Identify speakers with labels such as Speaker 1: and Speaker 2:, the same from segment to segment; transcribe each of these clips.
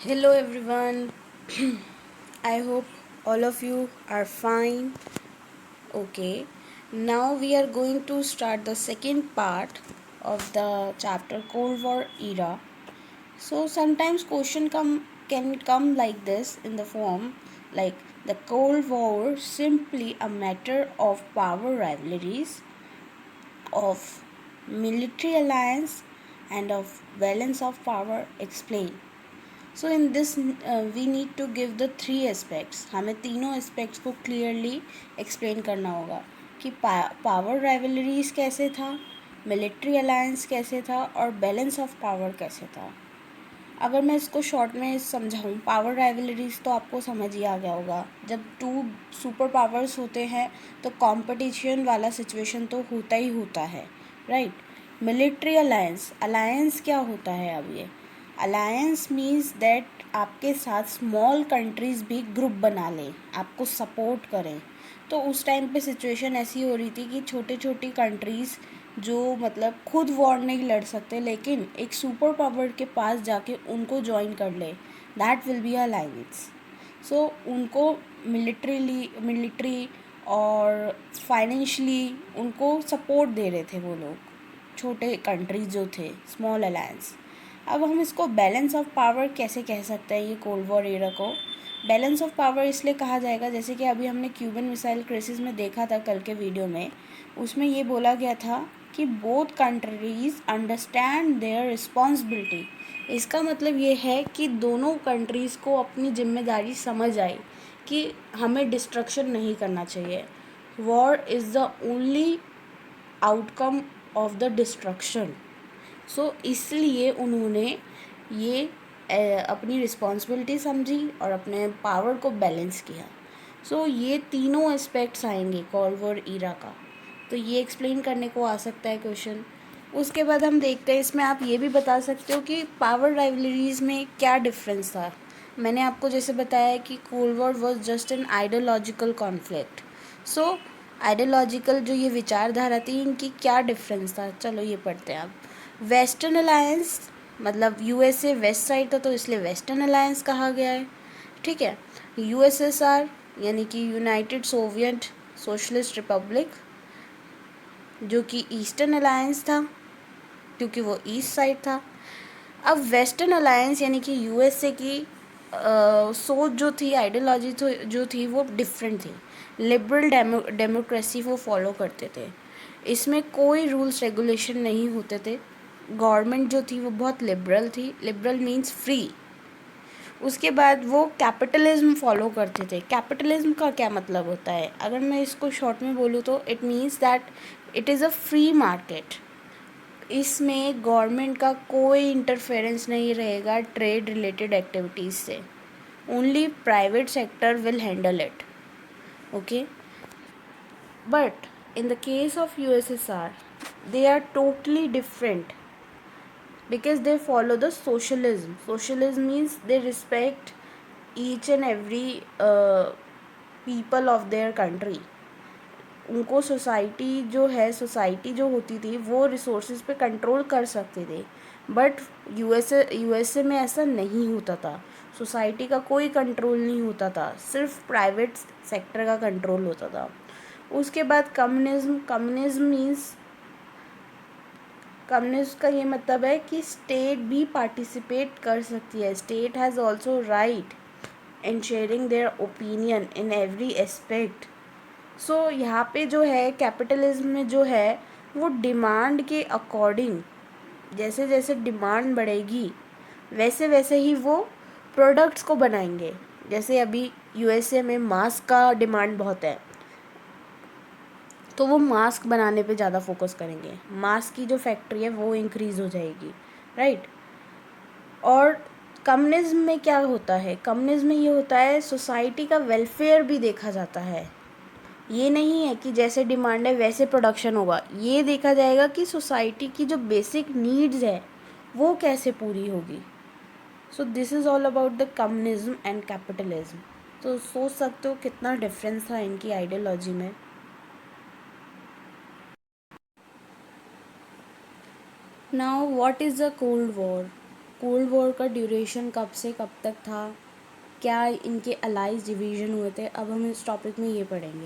Speaker 1: Hello everyone. I hope all of you are fine. Okay. Now we are going to start the second part of the chapter Cold War era. So sometimes question can come like this in the form like the Cold War simply a matter of power rivalries, of military alliance and of balance of power explain. So in this we need to give the three aspects. हमें तीनों aspects को clearly explain करना होगा कि power rivalries कैसे था, military alliance कैसे था और बैलेंस ऑफ पावर कैसे था. अगर मैं इसको शॉर्ट में समझाऊँ, पावर राइवलरीज तो आपको समझ ही आ गया होगा. जब टू सुपर पावर्स होते हैं तो कंपटीशन वाला सिचुएशन तो होता ही होता है, राइट. मिलिट्री अलायंस, अलायंस क्या होता है? अब ये अलायंस मीन्स दैट आपके साथ स्मॉल कंट्रीज़ भी ग्रुप बना लें, आपको सपोर्ट करें. तो उस टाइम पे सिचुएशन ऐसी हो रही थी कि छोटे छोटी कंट्रीज़ जो मतलब खुद वॉर नहीं लड़ सकते लेकिन एक सुपर पावर के पास जाके उनको ज्वाइन कर ले, दैट विल बी अलायंस. सो उनको मिलिट्री और फाइनेंशली उनको सपोर्ट दे रहे थे वो लोग, छोटे कंट्रीज जो थे, स्मॉल अलायंस. अब हम इसको बैलेंस ऑफ पावर कैसे कह सकते हैं? ये कोल्ड वॉर एरा को बैलेंस ऑफ पावर इसलिए कहा जाएगा जैसे कि अभी हमने क्यूबन मिसाइल क्राइसिस में देखा था कल के वीडियो में. उसमें ये बोला गया था कि both countries understand their responsibility. इसका मतलब ये है कि दोनों कंट्रीज़ को अपनी जिम्मेदारी समझ आई कि हमें डिस्ट्रक्शन नहीं करना चाहिए. War is the only outcome of the destruction. So इसलिए उन्होंने ये अपनी रिस्पॉन्सिबिलिटी समझी और अपने पावर को बैलेंस किया. सो ये तीनों एस्पेक्ट्स आएंगे कोल्ड वॉर ईरा का. तो ये एक्सप्लेन करने को आ सकता है क्वेश्चन. उसके बाद हम देखते हैं इसमें आप ये भी बता सकते हो कि पावर राइवलरीज में क्या डिफरेंस था. मैंने आपको जैसे बताया कि cold war was just an ideological conflict. So ideological जो ये विचारधारा थी, इनकी क्या डिफरेंस था, चलो ये पढ़ते हैं. आप वेस्टर्न अलायंस मतलब यूएसए वेस्ट साइड था तो इसलिए वेस्टर्न अलायंस कहा गया है, ठीक है. यूएसएसआर यानी कि यूनाइटेड सोवियत सोशलिस्ट रिपब्लिक, जो कि ईस्टर्न अलायंस था क्योंकि वो ईस्ट साइड था. अब वेस्टर्न अलायंस यानी कि यूएसए की सोच जो थी, आइडियोलॉजी जो थी वो डिफरेंट थी. लिबरल डेमोक्रेसी वो फॉलो करते थे. इसमें कोई रूल्स रेगुलेशन नहीं होते थे. गवर्नमेंट जो थी वो बहुत लिबरल थी. Liberal means free. उसके बाद वो कैपिटलिज्म फॉलो करते थे. कैपिटलिज्म का क्या मतलब होता है? अगर मैं इसको शॉर्ट में बोलूँ तो it means that it is a free market. इसमें गवर्नमेंट का कोई इंटरफेरेंस नहीं रहेगा ट्रेड रिलेटेड एक्टिविटीज़ से. Only private sector will handle it. Okay. But in the case of USSR, they are totally different because they follow the socialism. Socialism means they respect each and every people of their country. उनको society जो होती थी वो resources पे control कर सकते थे. But USA में ऐसा नहीं होता था. सोसाइटी का कोई कंट्रोल नहीं होता था, सिर्फ प्राइवेट सेक्टर का कंट्रोल होता था. उसके बाद कम्युनिज्म मीन्स, कम्युनिस्ट का ये मतलब है कि स्टेट भी पार्टिसिपेट कर सकती है. State has also right in sharing their opinion in every aspect. So यहाँ पे जो है कैपिटलिज्म में जो है वो डिमांड के अकॉर्डिंग, जैसे जैसे डिमांड बढ़ेगी वैसे वैसे ही वो प्रोडक्ट्स को बनाएंगे. जैसे अभी यूएसए में मास्क का डिमांड बहुत है तो वो मास्क बनाने पे ज़्यादा फोकस करेंगे. मास्क की जो फैक्ट्री है वो इंक्रीज़ हो जाएगी, राइट. और कम्युनिज्म में क्या होता है? कम्युनिज्म में ये होता है सोसाइटी का वेलफेयर भी देखा जाता है. ये नहीं है कि जैसे डिमांड है वैसे प्रोडक्शन होगा. ये देखा जाएगा कि सोसाइटी की जो बेसिक नीड्स है वो कैसे पूरी होगी. So this is all about the communism and capitalism. तो सोच सकते हो कितना डिफरेंस था इनकी आइडियोलॉजी में. Now, what is the Cold War? Cold war का ड्यूरेशन कब से कब तक था, क्या इनके अलाइज डिवीज़न हुए थे, अब हम इस टॉपिक में ये पढ़ेंगे।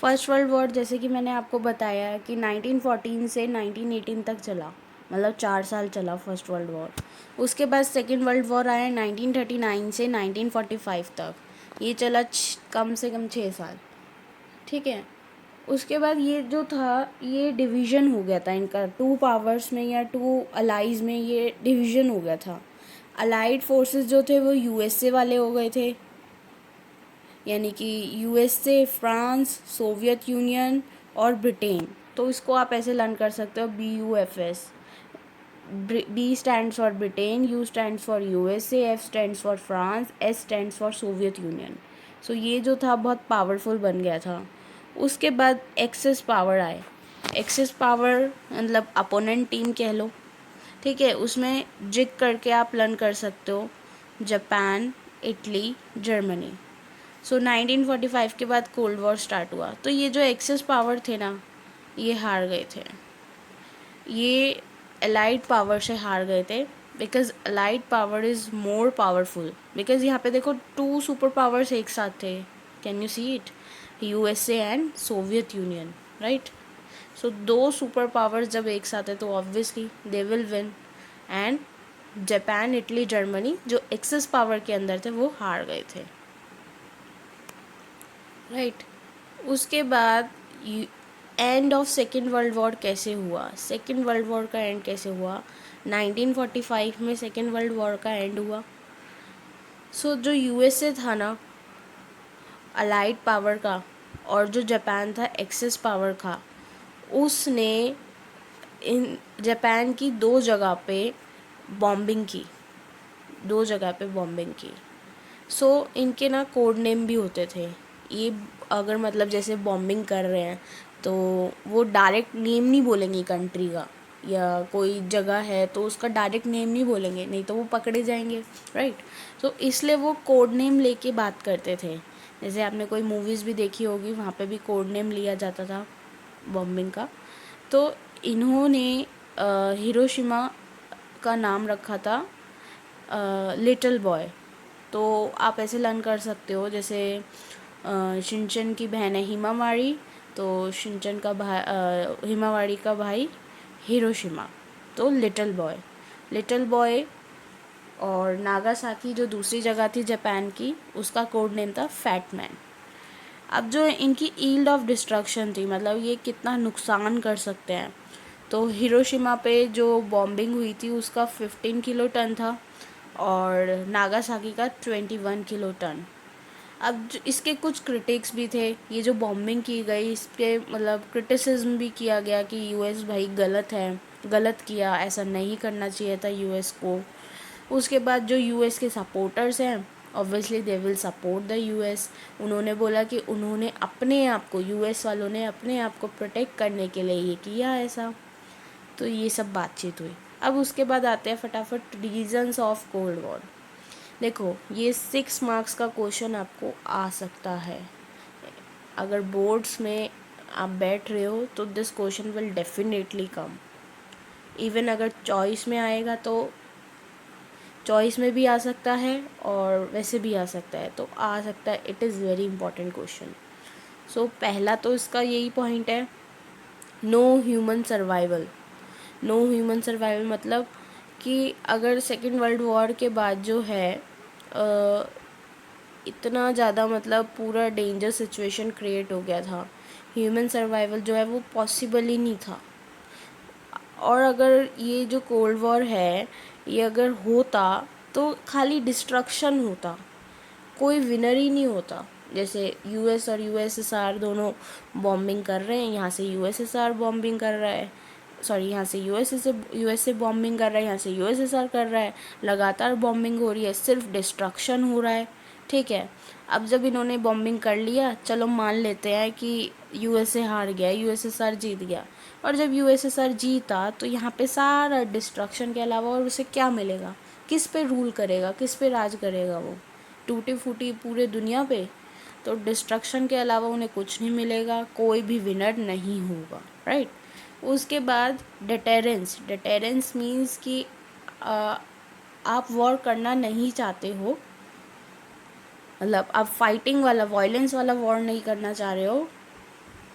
Speaker 1: फर्स्ट वर्ल्ड वॉर जैसे कि मैंने आपको बताया कि 1914 से 1918 तक चला, मतलब 4 साल चला फर्स्ट वर्ल्ड वॉर। उसके बाद सेकेंड वर्ल्ड वॉर आया 1939 से 1945 तक, ये चला कम से कम 6 साल, ठीक है। उसके बाद ये जो था ये डिवीज़न हो गया था इनका, 2 पावर्स में या 2 अलाइज में ये डिवीज़न हो गया था। अलाइड फोर्सेस जो थे वो यूएसए वाले हो गए थे, यानी कि यूएसए, फ्रांस, सोवियत यूनियन और ब्रिटेन। तो इसको आप ऐसे लर्न कर सकते हो, BUFS। B stands for Britain, U stands for USA, F stands for France, S stands for Soviet Union. So ये जो था बहुत पावरफुल बन गया था। उसके बाद एक्सेस पावर आए। एक्सेस पावर मतलब अपोनेंट टीम कह लो, ठीक है। उसमें जिक करके आप लर्न कर सकते हो, जापान, इटली, जर्मनी। सो 1945 के बाद कोल्ड वॉर स्टार्ट हुआ। तो ये जो एक्सेस पावर थे ना, ये हार गए थे, ये अलाइड पावर से हार गए थे, because allied power is more powerful. Because यहाँ पे देखो 2 सुपर पावर्स एक साथ थे, can you see it, USA and Soviet union, right. So 2 super powers जब एक साथ है तो obviously they will win, and Japan, Italy, Germany जो एक्सेस पावर के अंदर थे वो हार गए थे, राइट। उसके बाद end of second world war कैसे हुआ, सेकेंड वर्ल्ड वॉर का एंड कैसे हुआ, 1945 में सेकेंड वर्ल्ड वॉर का एंड हुआ। सो जो यूएसए था ना अलाइड पावर का, और जो जापान था एक्सेस पावर का, उसने इन जापान की 2 जगह पे बॉम्बिंग की, 2 जगह पे बॉम्बिंग की। सो इनके ना कोड नेम भी होते थे। ये अगर मतलब जैसे बॉम्बिंग कर रहे हैं तो वो डायरेक्ट नेम नहीं बोलेंगे कंट्री का, या कोई जगह है तो उसका डायरेक्ट नेम नहीं बोलेंगे, नहीं तो वो पकड़े जाएंगे, राइट। तो इसलिए वो कोड नेम लेके बात करते थे। जैसे आपने कोई मूवीज़ भी देखी होगी, वहाँ पे भी कोड नेम लिया जाता था बॉम्बिंग का। तो इन्होंने हिरोशिमा का नाम रखा था लिटिल बॉय। तो आप ऐसे लर्न कर सकते हो, जैसे शिनचैन की बहन है हिमावारी, तो शिनचैन का भाई हिमावारी का भाई हिरोशिमा, तो लिटिल बॉय, लिटिल बॉय। और नागासाकी जो दूसरी जगह थी जापान की, उसका कोड नेम था फैट मैन। अब जो इनकी ईल्ड ऑफ डिस्ट्रक्शन थी, मतलब ये कितना नुकसान कर सकते हैं, तो हिरोशिमा पे जो बॉम्बिंग हुई थी उसका 15 किलो टन था, और नागासाकी का 21 किलो टन। अब इसके कुछ क्रिटिक्स भी थे, ये जो बॉम्बिंग की गई इस पर मतलब क्रिटिसिज्म भी किया गया कि यूएस भाई गलत है, गलत किया, ऐसा नहीं करना चाहिए था यूएस को। उसके बाद जो यूएस के सपोर्टर्स हैं, obviously they will support the US. उन्होंने बोला कि उन्होंने अपने आप को, यूएस वालों ने अपने आप को प्रोटेक्ट करने के लिए ये किया ऐसा। तो ये सब बातचीत हुई। अब उसके बाद आते हैं फटाफट रीजंस ऑफ कोल्ड वॉर। देखो ये 6 मार्क्स का क्वेश्चन आपको आ सकता है, अगर बोर्ड्स में आप बैठ रहे हो तो this question will definitely come. Even अगर चॉइस में आएगा तो चॉइस में भी आ सकता है और वैसे भी आ सकता है, तो आ सकता है। It is very important question. So पहला तो इसका यही पॉइंट है, no human survival. No human survival मतलब कि अगर सेकेंड वर्ल्ड वॉर के बाद जो है इतना ज़्यादा मतलब पूरा डेंजर सिचुएशन क्रिएट हो गया था, ह्यूमन सर्वाइवल जो है वो पॉसिबल ही नहीं था। और अगर ये जो कोल्ड वॉर है ये अगर होता तो खाली डिस्ट्रक्शन होता, कोई विनर ही नहीं होता। जैसे यूएस और यूएसएसआर दोनों बॉम्बिंग कर रहे हैं, यहाँ से यूएसएसआर बॉम्बिंग कर रहा है, सॉरी यहाँ से यूएसए बॉम्बिंग कर रहा है, यहाँ से यूएसएसआर कर रहा है, लगातार बॉम्बिंग हो रही है, सिर्फ डिस्ट्रक्शन हो रहा है, ठीक है। अब जब इन्होंने बॉम्बिंग कर लिया, चलो मान लेते हैं कि यूएसए हार गया, यूएसएसआर जीत गया, और जब यूएसएसआर जीता तो यहाँ पे सारा डिस्ट्रक्शन के अलावा और उसे क्या मिलेगा, किस पे रूल करेगा, किस पे राज करेगा वो, टूटी फूटी पूरे दुनिया पे। तो डिस्ट्रक्शन के अलावा उन्हें कुछ नहीं मिलेगा, कोई भी विनर नहीं होगा, राइट। उसके बाद डिटेरेंस। डिटेरेंस मीन्स कि आप वॉर करना नहीं चाहते हो, मतलब आप फाइटिंग वाला, वायलेंस वाला वॉर नहीं करना चाह रहे हो,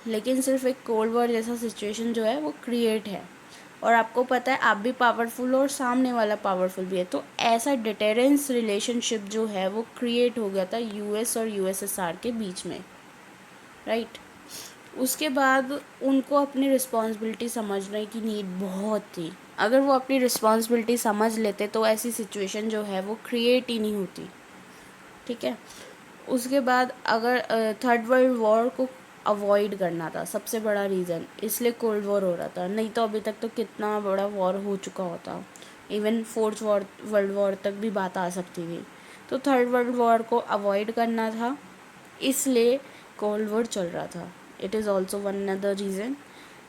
Speaker 1: लेकिन सिर्फ एक कोल्ड वॉर जैसा सिचुएशन जो है वो क्रिएट है, और आपको पता है आप भी पावरफुल हो और सामने वाला पावरफुल भी है, तो ऐसा डिटेरेंस रिलेशनशिप जो है वो क्रिएट हो गया था यूएस और यूएसएसआर के बीच में, राइट। उसके बाद उनको अपनी रिस्पॉन्सिबिलिटी समझने की नीड बहुत थी। अगर वो अपनी रिस्पॉन्सिबिलिटी समझ लेते तो ऐसी सिचुएशन जो है वो क्रिएट ही नहीं होती, ठीक है। उसके बाद अगर थर्ड वर्ल्ड वॉर को अवॉइड करना था सबसे बड़ा रीज़न, इसलिए कोल्ड वॉर हो रहा था, नहीं तो अभी तक तो कितना बड़ा वॉर हो चुका होता, इवन फोर्थ वर्ल्ड वॉर तक भी बात आ सकती थी। तो थर्ड वर्ल्ड वॉर को अवॉइड करना था, इसलिए कोल्ड वॉर चल रहा था। It is also one other reason.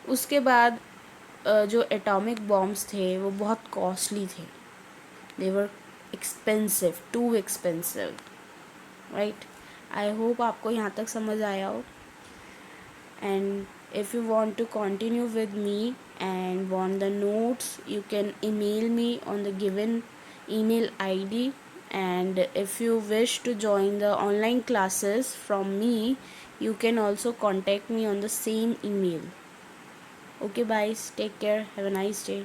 Speaker 1: उसके बाद जो एटॉमिक बॉम्ब्स थे वो बहुत कॉस्टली थे, they were expensive, too expensive, right. I hope आपको यहाँ तक समझ आया हो, and if you want to continue with me and want the notes, you can email me on the given email id, and if you wish to join the online classes from me, you can also contact me on the same email. Okay, guys, take care, have a nice day.